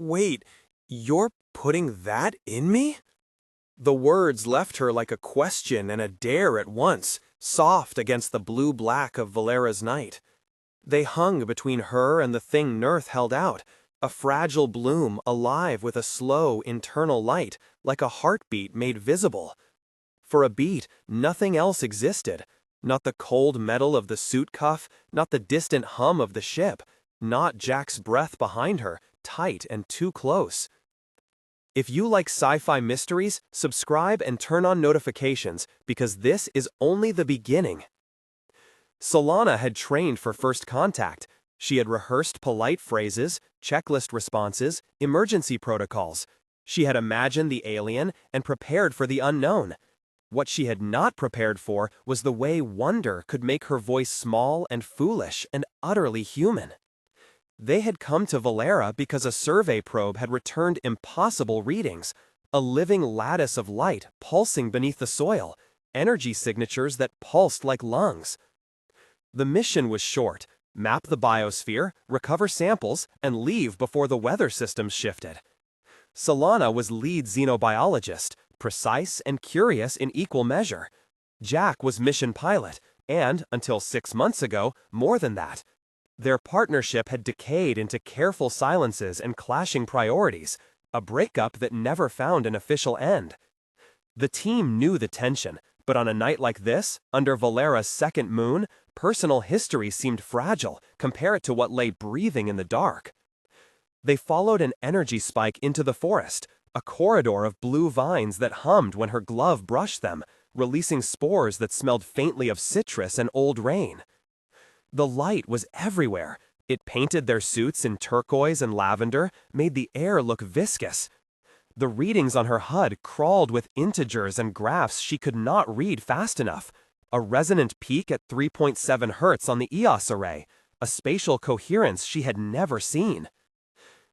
Wait, you're putting that in me? The words left her like a question and a dare at once, soft against the blue-black of Valera's night. They hung between her and the thing Nurth held out, a fragile bloom alive with a slow, internal light, like a heartbeat made visible. For a beat, nothing else existed. Not the cold metal of the suit cuff, not the distant hum of the ship, not Jack's breath behind her, tight and too close. If you like sci-fi mysteries, subscribe and turn on notifications, because this is only the beginning. Solana had trained for first contact. She had rehearsed polite phrases, checklist responses, emergency protocols. She had imagined the alien and prepared for the unknown. What she had not prepared for was the way wonder could make her voice small and foolish and utterly human. They had come to Valera because a survey probe had returned impossible readings, a living lattice of light pulsing beneath the soil, energy signatures that pulsed like lungs. The mission was short: map the biosphere, recover samples, and leave before the weather systems shifted. Solana was lead xenobiologist, precise and curious in equal measure. Jack was mission pilot, and, until 6 months ago, more than that. Their partnership had decayed into careful silences and clashing priorities, a breakup that never found an official end. The team knew the tension, but on a night like this, under Valera's second moon, personal history seemed fragile. Compare it to what lay breathing in the dark. They followed an energy spike into the forest, a corridor of blue vines that hummed when her glove brushed them, releasing spores that smelled faintly of citrus and old rain. The light was everywhere. It painted their suits in turquoise and lavender, made the air look viscous. The readings on her HUD crawled with integers and graphs she could not read fast enough. A resonant peak at 3.7 Hz on the EOS array, a spatial coherence she had never seen.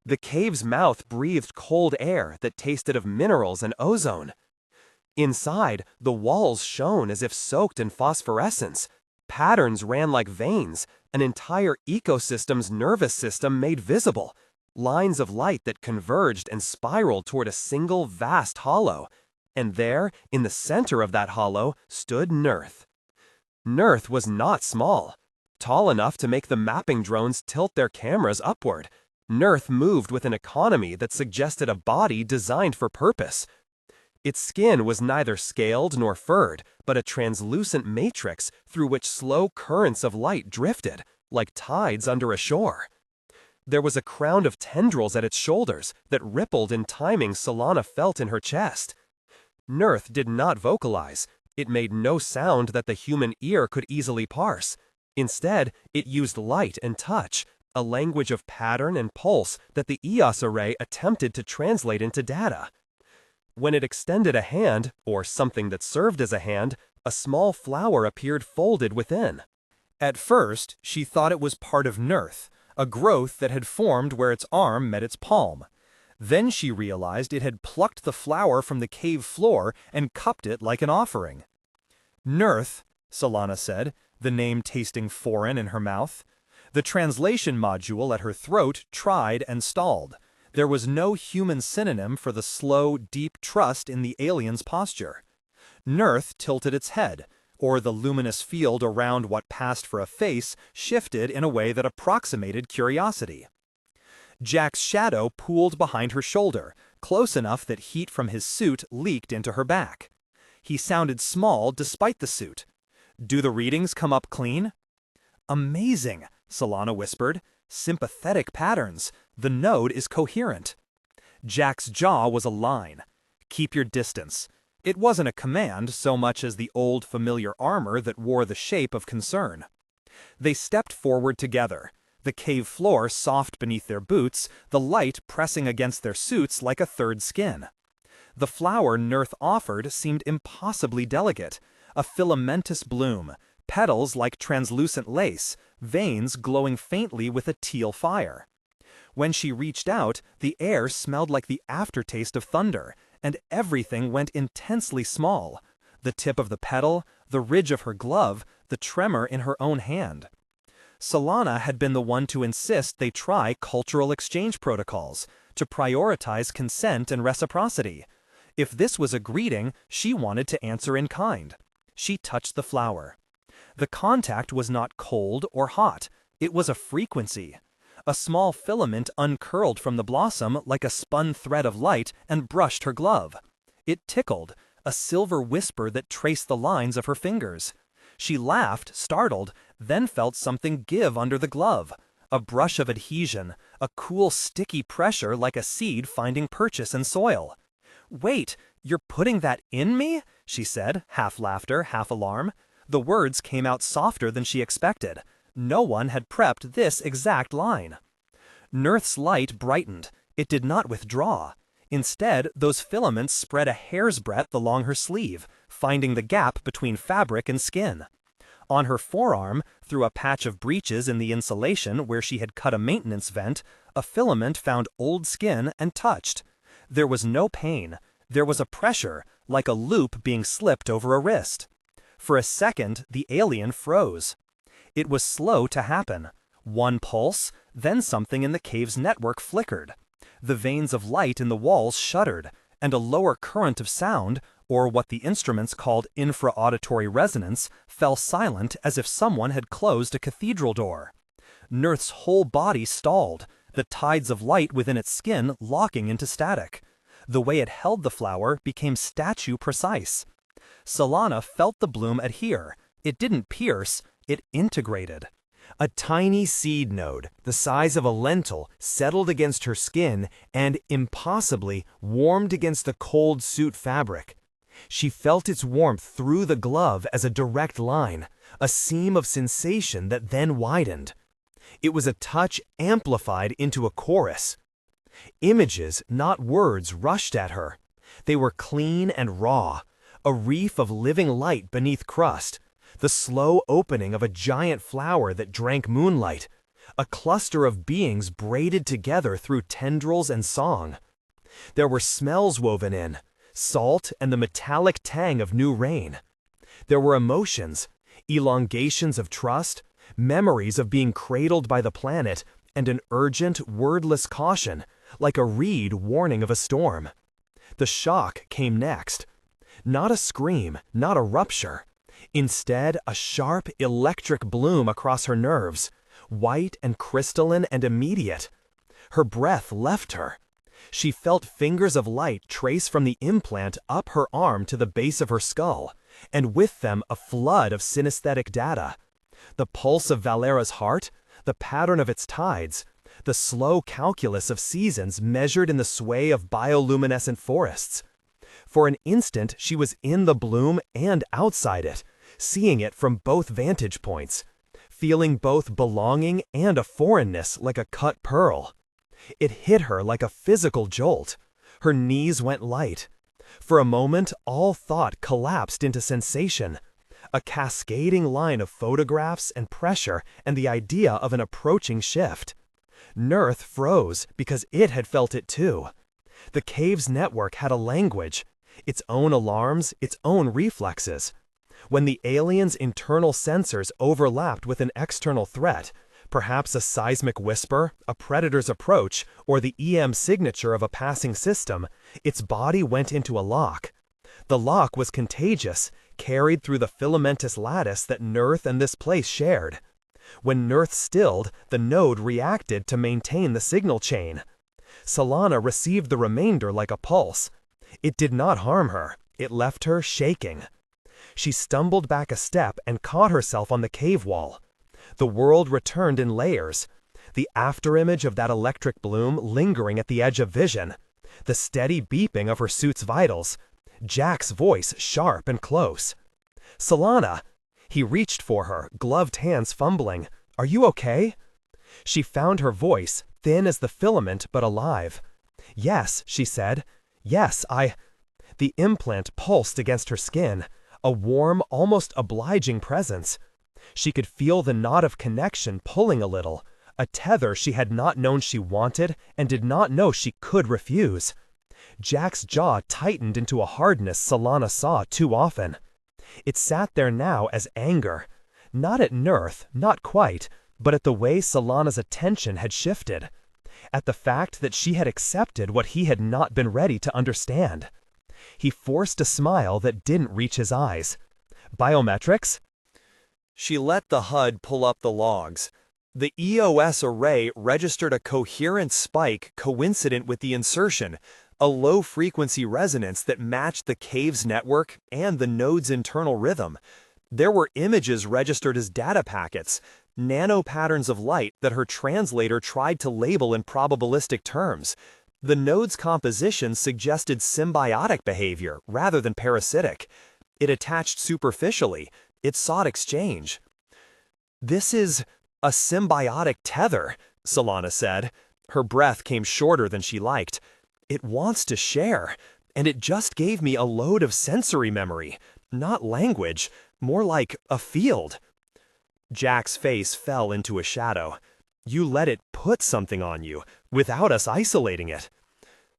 The cave's mouth breathed cold air that tasted of minerals and ozone. Inside, the walls shone as if soaked in phosphorescence. Patterns ran like veins, an entire ecosystem's nervous system made visible, lines of light that converged and spiraled toward a single vast hollow. And there, in the center of that hollow, stood Nurth. Nurth was not small. Tall enough to make the mapping drones tilt their cameras upward, Nurth moved with an economy that suggested a body designed for purpose. Its skin was neither scaled nor furred, but a translucent matrix through which slow currents of light drifted, like tides under a shore. There was a crown of tendrils at its shoulders that rippled in timing Solana felt in her chest. Nurth did not vocalize. It made no sound that the human ear could easily parse. Instead, it used light and touch, a language of pattern and pulse that the EOS array attempted to translate into data. When it extended a hand, or something that served as a hand, a small flower appeared folded within. At first, she thought it was part of Nurth, a growth that had formed where its arm met its palm. Then she realized it had plucked the flower from the cave floor and cupped it like an offering. Nurth, Solana said, the name tasting foreign in her mouth. The translation module at her throat tried and stalled. There was no human synonym for the slow, deep trust in the alien's posture. Nurth tilted its head, or the luminous field around what passed for a face shifted in a way that approximated curiosity. Jack's shadow pooled behind her shoulder, close enough that heat from his suit leaked into her back. He sounded small despite the suit. "Do the readings come up clean?" "Amazing," Solana whispered. "Sympathetic patterns. The node is coherent." Jack's jaw was a line. "Keep your distance." It wasn't a command so much as the old familiar armor that wore the shape of concern. They stepped forward together, the cave floor soft beneath their boots, the light pressing against their suits like a third skin. The flower Nurth offered seemed impossibly delicate, a filamentous bloom, petals like translucent lace, veins glowing faintly with a teal fire. When she reached out, the air smelled like the aftertaste of thunder, and everything went intensely small. The tip of the petal, the ridge of her glove, the tremor in her own hand. Solana had been the one to insist they try cultural exchange protocols, to prioritize consent and reciprocity. If this was a greeting, she wanted to answer in kind. She touched the flower. The contact was not cold or hot, it was a frequency. A small filament uncurled from the blossom like a spun thread of light and brushed her glove. It tickled, a silver whisper that traced the lines of her fingers. She laughed, startled, then felt something give under the glove. A brush of adhesion, a cool sticky pressure like a seed finding purchase in soil. "Wait, you're putting that in me?" she said, half laughter, half alarm. The words came out softer than she expected. No one had prepped this exact line. Nurth's light brightened. It did not withdraw. Instead, those filaments spread a hair's breadth along her sleeve, finding the gap between fabric and skin. On her forearm, through a patch of breaches in the insulation where she had cut a maintenance vent, a filament found old skin and touched. There was no pain. There was a pressure, like a loop being slipped over a wrist. For a second, the alien froze. It was slow to happen. One pulse, then something in the cave's network flickered. The veins of light in the walls shuddered, and a lower current of sound, or what the instruments called infra-auditory resonance, fell silent as if someone had closed a cathedral door. Nurth's whole body stalled, the tides of light within its skin locking into static. The way it held the flower became statue-precise. Solana felt the bloom adhere. It didn't pierce, it integrated. A tiny seed node, the size of a lentil, settled against her skin and, impossibly, warmed against the cold suit fabric. She felt its warmth through the glove as a direct line, a seam of sensation that then widened. It was a touch amplified into a chorus. Images, not words, rushed at her. They were clean and raw, a reef of living light beneath crust, the slow opening of a giant flower that drank moonlight, a cluster of beings braided together through tendrils and song. There were smells woven in, salt and the metallic tang of new rain. There were emotions, elongations of trust, memories of being cradled by the planet, and an urgent, wordless caution, like a reed warning of a storm. The shock came next. Not a scream, not a rupture. Instead, a sharp, electric bloom across her nerves, white and crystalline and immediate. Her breath left her. She felt fingers of light trace from the implant up her arm to the base of her skull, and with them a flood of synesthetic data. The pulse of Valera's heart, the pattern of its tides, the slow calculus of seasons measured in the sway of bioluminescent forests. For an instant she was in the bloom and outside it, seeing it from both vantage points, feeling both belonging and a foreignness like a cut pearl. It hit her like a physical jolt. Her knees went light. For a moment, all thought collapsed into sensation. A cascading line of photographs and pressure and the idea of an approaching shift. Nurth froze because it had felt it too. The cave's network had a language, its own alarms, its own reflexes. When the alien's internal sensors overlapped with an external threat, perhaps a seismic whisper, a predator's approach, or the EM signature of a passing system, its body went into a lock. The lock was contagious, carried through the filamentous lattice that Nurth and this place shared. When Nurth stilled, the node reacted to maintain the signal chain. Solana received the remainder like a pulse. It did not harm her. It left her shaking. She stumbled back a step and caught herself on the cave wall. The world returned in layers. The afterimage of that electric bloom lingering at the edge of vision. The steady beeping of her suit's vitals. Jack's voice sharp and close. "Solana!" He reached for her, gloved hands fumbling. "Are you okay?" She found her voice, thin as the filament but alive. "Yes," she said. "Yes, I—" The implant pulsed against her skin, a warm, almost obliging presence. She could feel the knot of connection pulling a little, a tether she had not known she wanted and did not know she could refuse. Jack's jaw tightened into a hardness Solana saw too often. It sat there now as anger. Not at Nurth, not quite, but at the way Solana's attention had shifted, at the fact that she had accepted what he had not been ready to understand. He forced a smile that didn't reach his eyes. Biometrics? She let the HUD pull up the logs. The EOS array registered a coherent spike coincident with the insertion, a low-frequency resonance that matched the cave's network and the node's internal rhythm. There were images registered as data packets, nano-patterns of light that her translator tried to label in probabilistic terms. The node's composition suggested symbiotic behavior rather than parasitic. It attached superficially. It sought exchange. "This is a symbiotic tether," Solana said. Her breath came shorter than she liked. "It wants to share, and it just gave me a load of sensory memory, not language, more like a field." Jack's face fell into a shadow. "You let it put something on you, without us isolating it."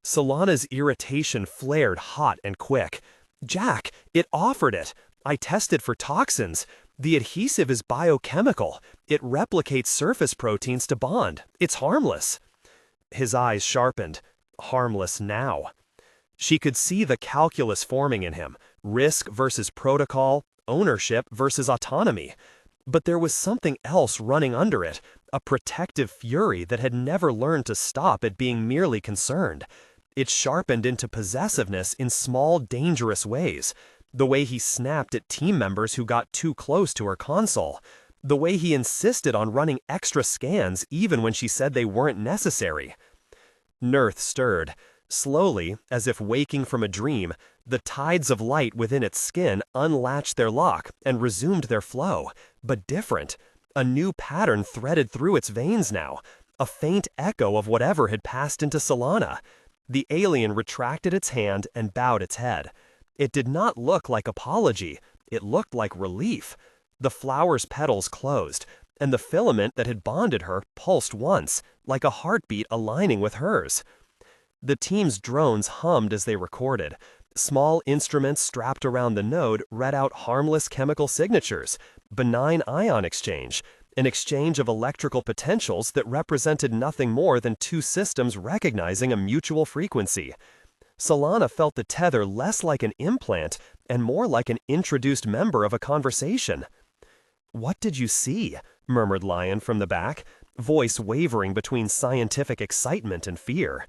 Solana's irritation flared hot and quick. "Jack, it offered it. I tested for toxins. The adhesive is biochemical. It replicates surface proteins to bond. It's harmless." His eyes sharpened. Harmless now. She could see the calculus forming in him. Risk versus protocol, ownership versus autonomy. But there was something else running under it, a protective fury that had never learned to stop at being merely concerned. It sharpened into possessiveness in small, dangerous ways. The way he snapped at team members who got too close to her console. The way he insisted on running extra scans even when she said they weren't necessary. Nurth stirred. Slowly, as if waking from a dream, the tides of light within its skin unlatched their lock and resumed their flow, but different. A new pattern threaded through its veins now, a faint echo of whatever had passed into Solana. The alien retracted its hand and bowed its head. It did not look like apology, it looked like relief. The flower's petals closed, and the filament that had bonded her pulsed once, like a heartbeat aligning with hers. The team's drones hummed as they recorded. Small instruments strapped around the node read out harmless chemical signatures, benign ion exchange, an exchange of electrical potentials that represented nothing more than two systems recognizing a mutual frequency. Solana felt the tether less like an implant and more like an introduced member of a conversation. "What did you see?" murmured Lion from the back, voice wavering between scientific excitement and fear.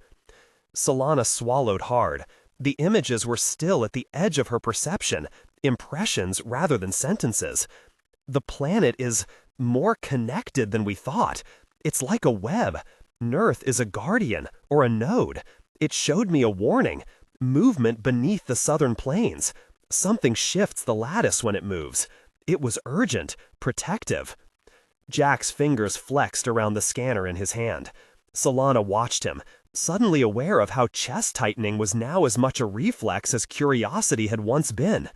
Solana swallowed hard. The images were still at the edge of her perception, impressions rather than sentences. "The planet is more connected than we thought. It's like a web. Nurth is a guardian, or a node. It showed me a warning. Movement beneath the southern plains. Something shifts the lattice when it moves. It was urgent, protective." Jack's fingers flexed around the scanner in his hand. Solana watched him, suddenly aware of how chest tightening was now as much a reflex as curiosity had once been.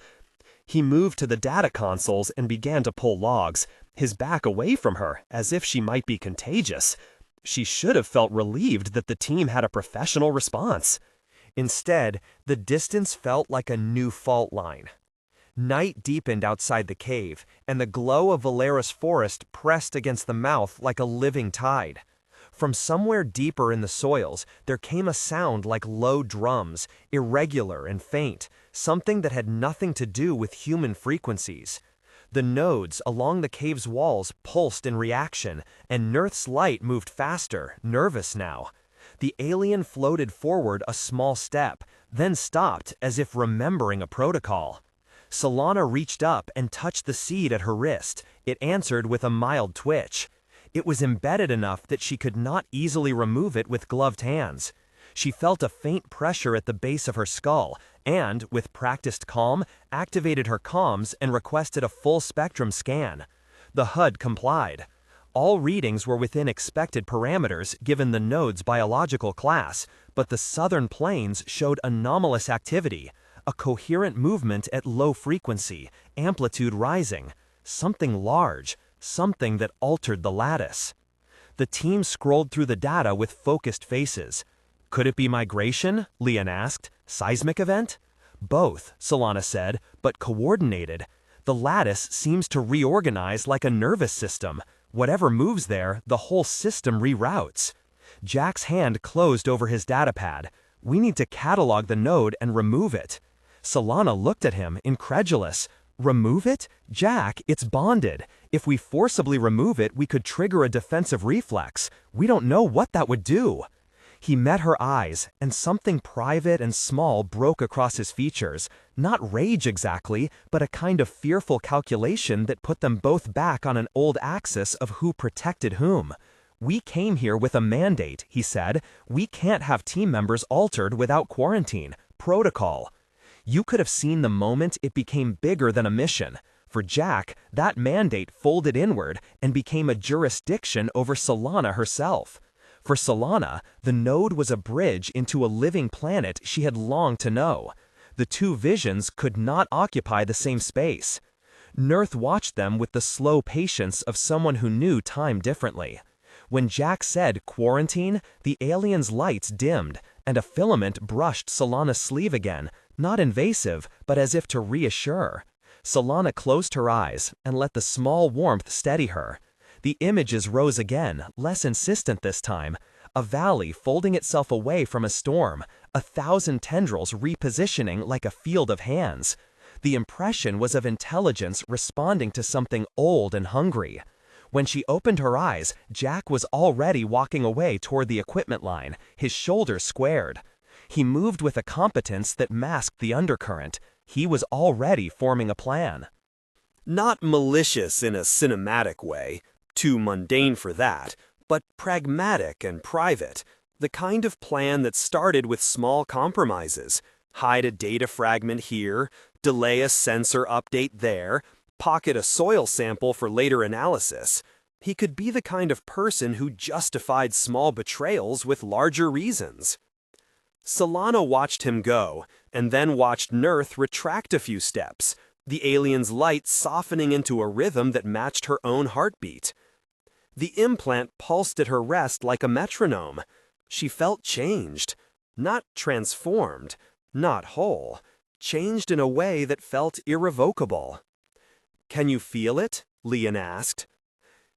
He moved to the data consoles and began to pull logs, his back away from her, as if she might be contagious. She should have felt relieved that the team had a professional response. Instead, the distance felt like a new fault line. Night deepened outside the cave, and the glow of Valera's forest pressed against the mouth like a living tide. From somewhere deeper in the soils, there came a sound like low drums, irregular and faint, something that had nothing to do with human frequencies. The nodes along the cave's walls pulsed in reaction, and Nurth's light moved faster, nervous now. The alien floated forward a small step, then stopped as if remembering a protocol. Solana reached up and touched the seed at her wrist. It answered with a mild twitch. It was embedded enough that she could not easily remove it with gloved hands. She felt a faint pressure at the base of her skull and, with practiced calm, activated her comms and requested a full-spectrum scan. The HUD complied. All readings were within expected parameters given the node's biological class, but the southern plains showed anomalous activity, a coherent movement at low frequency, amplitude rising, something large, something that altered the lattice. The team scrolled through the data with focused faces. "Could it be migration?" Leon asked. "Seismic event?" "Both," Solana said, "but coordinated. The lattice seems to reorganize like a nervous system. Whatever moves there, the whole system reroutes. Jack's hand closed over his datapad. We need to catalog the node and remove it. Solana looked at him, incredulous. Remove it? Jack, it's bonded. If we forcibly remove it, we could trigger a defensive reflex. We don't know what that would do. He met her eyes, and something private and small broke across his features. Not rage exactly, but a kind of fearful calculation that put them both back on an old axis of who protected whom. We came here with a mandate, he said. We can't have team members altered without quarantine. Protocol. You could have seen the moment it became bigger than a mission. For Jack, that mandate folded inward and became a jurisdiction over Solana herself. For Solana, the node was a bridge into a living planet she had longed to know. The two visions could not occupy the same space. Nurth watched them with the slow patience of someone who knew time differently. When Jack said quarantine, the alien's lights dimmed, and a filament brushed Solana's sleeve again, not invasive, but as if to reassure. Solana closed her eyes and let the small warmth steady her. The images rose again, less insistent this time. A valley folding itself away from a storm, 1,000 tendrils repositioning like a field of hands. The impression was of intelligence responding to something old and hungry. When she opened her eyes, Jack was already walking away toward the equipment line, his shoulders squared. He moved with a competence that masked the undercurrent. He was already forming a plan. Not malicious in a cinematic way, too mundane for that, but pragmatic and private, the kind of plan that started with small compromises. Hide a data fragment here, delay a sensor update there, pocket a soil sample for later analysis. He could be the kind of person who justified small betrayals with larger reasons. Solana watched him go, and then watched Nurth retract a few steps, the alien's light softening into a rhythm that matched her own heartbeat. The implant pulsed at her rest like a metronome. She felt changed, not transformed, not whole, changed in a way that felt irrevocable. "Can you feel it?" Leon asked.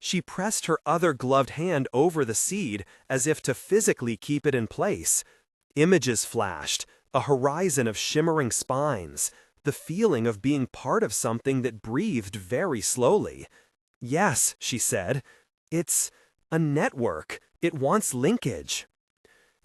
She pressed her other gloved hand over the seed as if to physically keep it in place. Images flashed, a horizon of shimmering spines, the feeling of being part of something that breathed very slowly. "Yes," she said. "It's a network. It wants linkage."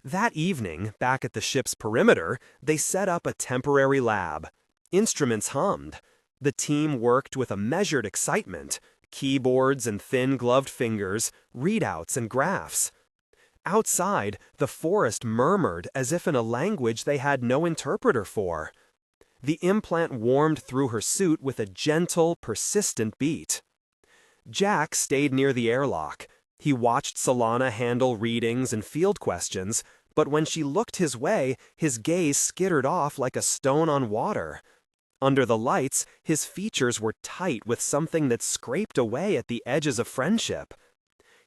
That evening, back at the ship's perimeter, they set up a temporary lab. Instruments hummed. The team worked with a measured excitement, keyboards and thin-gloved fingers, readouts and graphs. Outside, the forest murmured as if in a language they had no interpreter for. The implant warmed through her suit with a gentle, persistent beat. Jack stayed near the airlock. He watched Solana handle readings and field questions, but when she looked his way, his gaze skittered off like a stone on water. Under the lights, his features were tight with something that scraped away at the edges of friendship.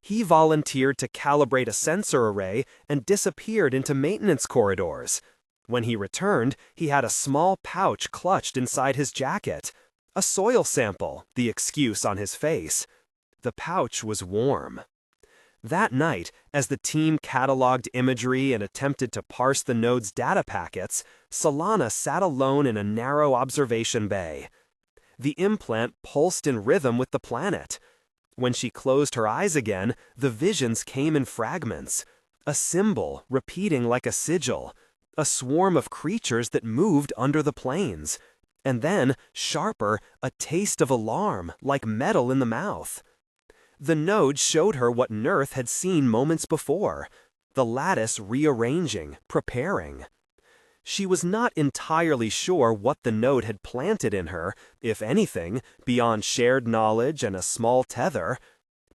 He volunteered to calibrate a sensor array and disappeared into maintenance corridors. When he returned, he had a small pouch clutched inside his jacket. A soil sample, the excuse on his face. The pouch was warm. That night, as the team cataloged imagery and attempted to parse the node's data packets, Solana sat alone in a narrow observation bay. The implant pulsed in rhythm with the planet. When she closed her eyes again, the visions came in fragments. A symbol repeating like a sigil. A swarm of creatures that moved under the plains. And then, sharper, a taste of alarm, like metal in the mouth. The node showed her what Nurth had seen moments before. The lattice rearranging, preparing. She was not entirely sure what the node had planted in her, if anything, beyond shared knowledge and a small tether.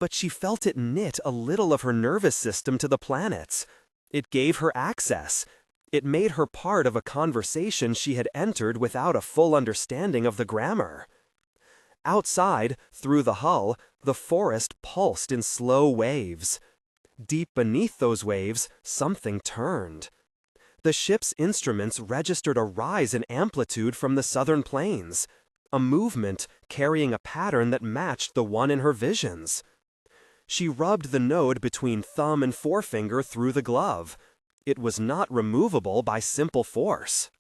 But she felt it knit a little of her nervous system to the planets. It gave her access. It made her part of a conversation she had entered without a full understanding of the grammar. Outside, through the hull, the forest pulsed in slow waves. Deep beneath those waves, something turned. The ship's instruments registered a rise in amplitude from the southern plains, a movement carrying a pattern that matched the one in her visions. She rubbed the node between thumb and forefinger through the glove. It was not removable by simple force.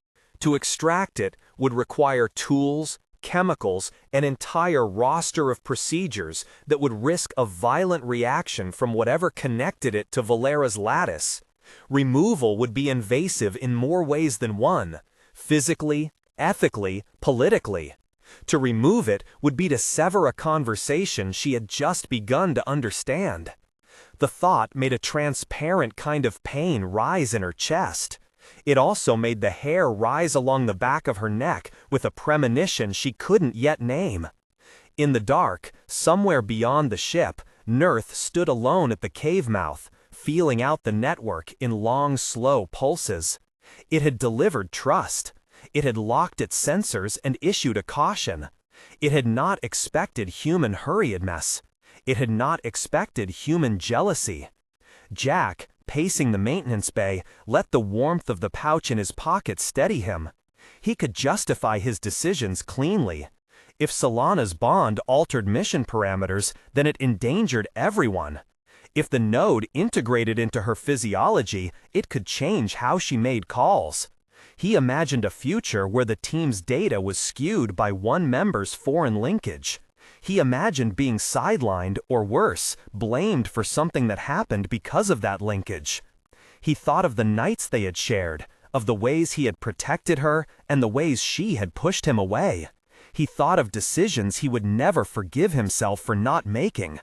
To extract it would require tools, chemicals, an entire roster of procedures that would risk a violent reaction from whatever connected it to Valera's lattice. Removal would be invasive in more ways than one, physically, ethically, politically. To remove it would be to sever a conversation she had just begun to understand. The thought made a transparent kind of pain rise in her chest. It also made the hair rise along the back of her neck with a premonition she couldn't yet name. In the dark, somewhere beyond the ship, Nurth stood alone at the cave mouth, feeling out the network in long, slow pulses. It had delivered trust. It had locked its sensors and issued a caution. It had not expected human hurriedness. It had not expected human jealousy. Jack, pacing the maintenance bay, let the warmth of the pouch in his pocket steady him. He could justify his decisions cleanly. If Solana's bond altered mission parameters, then it endangered everyone. If the node integrated into her physiology, it could change how she made calls. He imagined a future where the team's data was skewed by one member's foreign linkage. He imagined being sidelined, or worse, blamed for something that happened because of that linkage. He thought of the nights they had shared, of the ways he had protected her, and the ways she had pushed him away. He thought of decisions he would never forgive himself for not making.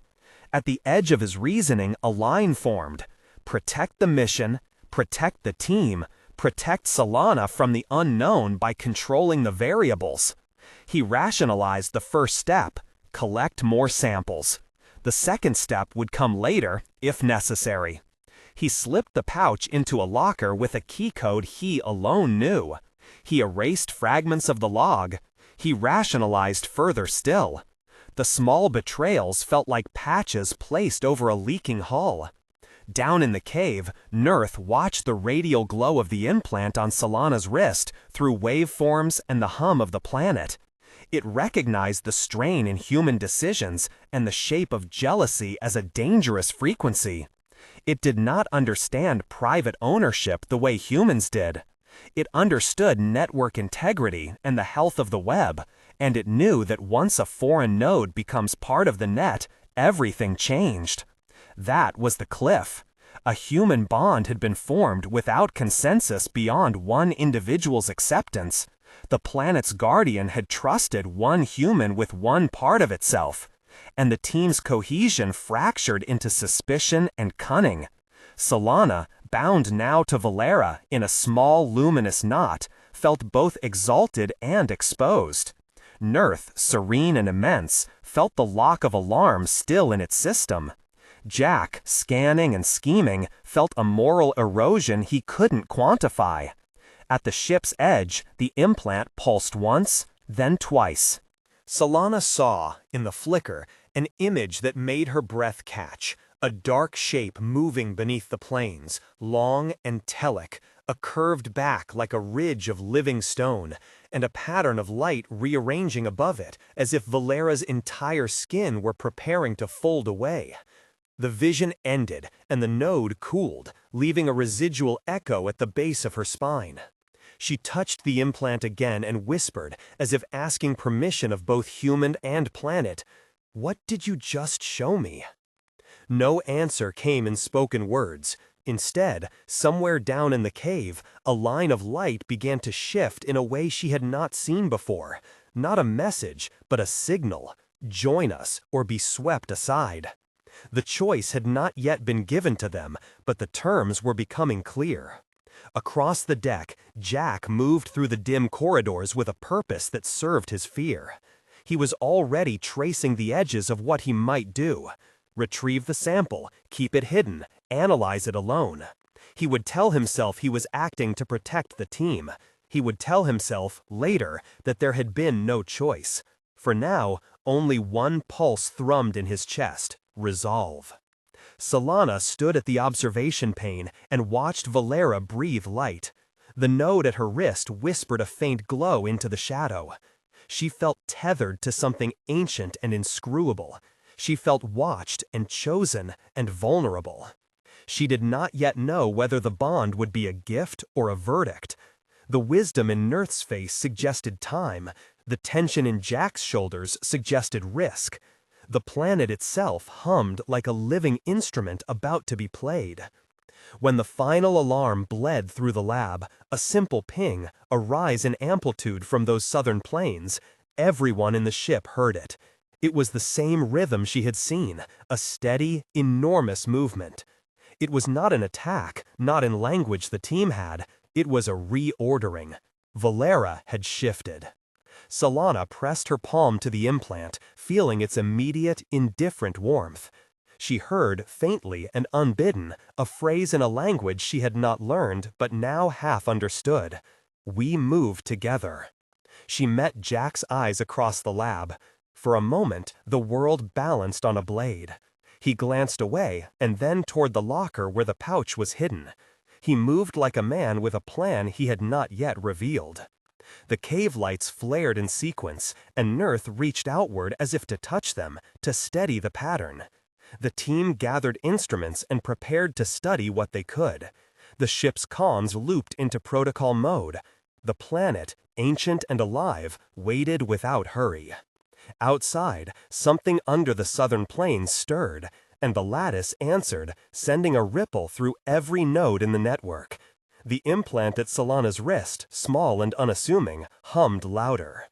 At the edge of his reasoning, a line formed. Protect the mission, protect the team, protect Solana from the unknown by controlling the variables. He rationalized the first step. Collect more samples. The second step would come later, if necessary. He slipped the pouch into a locker with a key code he alone knew. He erased fragments of the log. He rationalized further still. The small betrayals felt like patches placed over a leaking hull. Down in the cave, Nurth watched the radial glow of the implant on Solana's wrist through waveforms and the hum of the planet. It recognized the strain in human decisions and the shape of jealousy as a dangerous frequency. It did not understand private ownership the way humans did. It understood network integrity and the health of the web, and it knew that once a foreign node becomes part of the net, everything changed. That was the cliff. A human bond had been formed without consensus beyond one individual's acceptance. The planet's guardian had trusted one human with one part of itself, and the team's cohesion fractured into suspicion and cunning. Solana, bound now to Valera in a small luminous knot, felt both exalted and exposed. Nurth, serene and immense, felt the lock of alarm still in its system. Jack, scanning and scheming, felt a moral erosion he couldn't quantify. At the ship's edge, the implant pulsed once, then twice. Solana saw, in the flicker, an image that made her breath catch, a dark shape moving beneath the plains, long and telic, a curved back like a ridge of living stone, and a pattern of light rearranging above it, as if Valera's entire skin were preparing to fold away. The vision ended, and the node cooled, leaving a residual echo at the base of her spine. She touched the implant again and whispered, as if asking permission of both human and planet, "What did you just show me?" No answer came in spoken words. Instead, somewhere down in the cave, a line of light began to shift in a way she had not seen before. Not a message, but a signal. Join us or be swept aside. The choice had not yet been given to them, but the terms were becoming clear. Across the deck, Jack moved through the dim corridors with a purpose that served his fear. He was already tracing the edges of what he might do. Retrieve the sample, keep it hidden, analyze it alone. He would tell himself he was acting to protect the team. He would tell himself, later, that there had been no choice. For now, only one pulse thrummed in his chest: resolve. Solana stood at the observation pane and watched Valera breathe light. The node at her wrist whispered a faint glow into the shadow. She felt tethered to something ancient and inscrutable. She felt watched and chosen and vulnerable. She did not yet know whether the bond would be a gift or a verdict. The wisdom in Nurth's face suggested time. The tension in Jack's shoulders suggested risk. The planet itself hummed like a living instrument about to be played. When the final alarm bled through the lab, a simple ping, a rise in amplitude from those southern plains, everyone in the ship heard it. It was the same rhythm she had seen, a steady, enormous movement. It was not an attack, not in language the team had. It was a reordering. Valera had shifted. Solana pressed her palm to the implant, feeling its immediate, indifferent warmth. She heard, faintly and unbidden, a phrase in a language she had not learned but now half understood. We move together. She met Jack's eyes across the lab. For a moment, the world balanced on a blade. He glanced away and then toward the locker where the pouch was hidden. He moved like a man with a plan he had not yet revealed. The cave lights flared in sequence, and Nurth reached outward as if to touch them, to steady the pattern. The team gathered instruments and prepared to study what they could. The ship's comms looped into protocol mode. The planet, ancient and alive, waited without hurry. Outside, something under the southern plains stirred, and the lattice answered, sending a ripple through every node in the network. The implant at Solana's wrist, small and unassuming, hummed louder.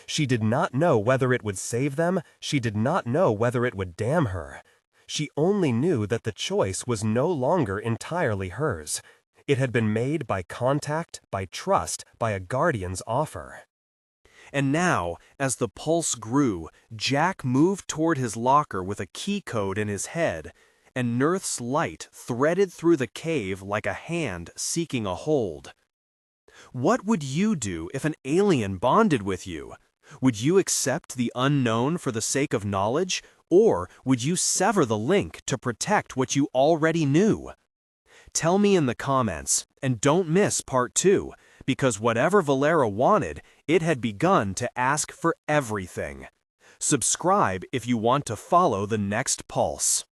She did not know whether it would save them, she did not know whether it would damn her. She only knew that the choice was no longer entirely hers. It had been made by contact, by trust, by a guardian's offer. And now, as the pulse grew, Jack moved toward his locker with a key code in his head, and Nurth's light threaded through the cave like a hand seeking a hold. What would you do if an alien bonded with you? Would you accept the unknown for the sake of knowledge, or would you sever the link to protect what you already knew? Tell me in the comments, and don't miss part 2, because whatever Valera wanted, it had begun to ask for everything. Subscribe if you want to follow the next pulse.